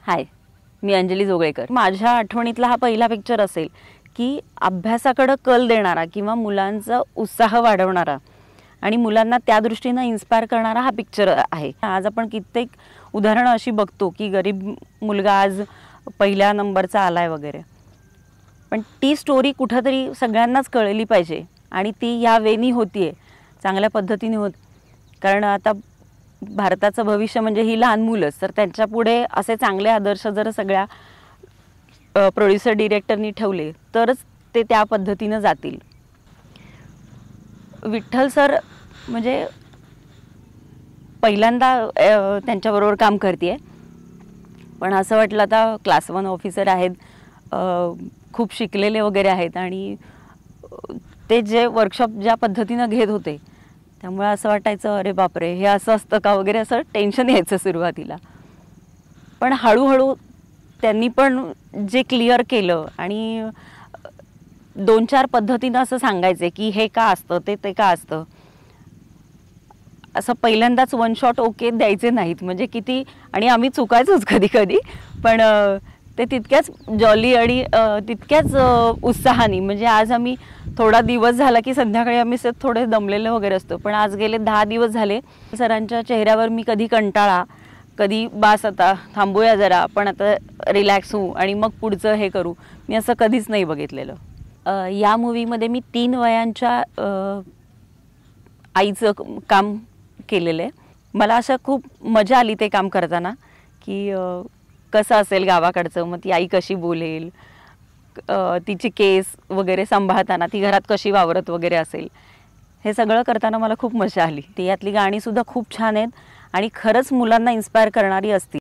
हाय, मी अंजली जोगळेकर. माझ्या आठवणीतला हा पहिला पिक्चर असेल की अभ्यासाकडे कल देणारा किंवा मुलांचा उत्साह वाढवणारा आणि मुलांना त्या दृष्टीने इन्स्पायर करणारा हा पिक्चर आहे. आज आपण कित्येक उदाहरणं अशी बघतो की गरीब मुलगा आज पहिल्या नंबरचा आलाय वगैरे, पण ती स्टोरी कुठेतरी सगळ्यांनाच कळली पाहिजे आणि ती या वेनी होतीये, चांगल्या पद्धतीने होत. कारण आता भारताचं भविष्य म्हणजे ही लहान मुलंच, तर त्यांच्या पुढे असे चांगले आदर्श जर सगळ्या प्रोड्युसर डिरेक्टरनी ठेवले तरच ते त्या पद्धतीने जातील. विठ्ठल सर म्हणजे पहिल्यांदा त्यांच्याबरोबर काम करते, पण असं वाटलं आता क्लास 1 ऑफिसर आहेत, खूप शिकलेले वगैरे आहेत आणि ते जे वर्कशॉप ज्या पद्धतीने घेत होते त्यामुळे असं वाटायचं अरे बापरे हे असं असतं का वगैरे, असं टेन्शन यायचं सुरुवातीला. पण हळूहळू त्यांनी पण जे क्लिअर केलं आणि 2-4 पद्धतीनं असं सांगायचे की हे का असतं ते का असतं, असं पहिल्यांदाच वन शॉट ओके द्यायचे नाहीत. म्हणजे किती, आणि आम्ही चुकायचोच कधी कधी, पण ते तितक्याच जॉली आणि तितक्याच उत्साहाने. म्हणजे आज आम्ही थोडा दिवस झाला की संध्याकाळी आम्ही थोडे दमलेले वगैरे असतो, पण आज गेले 10 दिवस झाले सरांच्या चेहऱ्यावर मी कधी कंटाळा, कधी बास आता थांबूया जरा, आपण आता रिलॅक्स होऊ आणि मग पुढचं हे करू, मी असं कधीच नाही बघितलेलं. या मूवीमध्ये मी 3 वयांच्या आईचं काम केलेलं आहे. मला असं खूप मजा आली ते काम करताना की कसं असेल गावाकडचं, मग ती आई कशी बोलेल, तिची केस वगैरे सांभाळताना ती घरात कशी वावरत वगैरे असेल, हे सगळं करताना मला खूप मजा आली. ती यातली गाणीसुद्धा खूप छान आहेत आणि खरंच मुलांना इन्स्पायर करणारी असतील.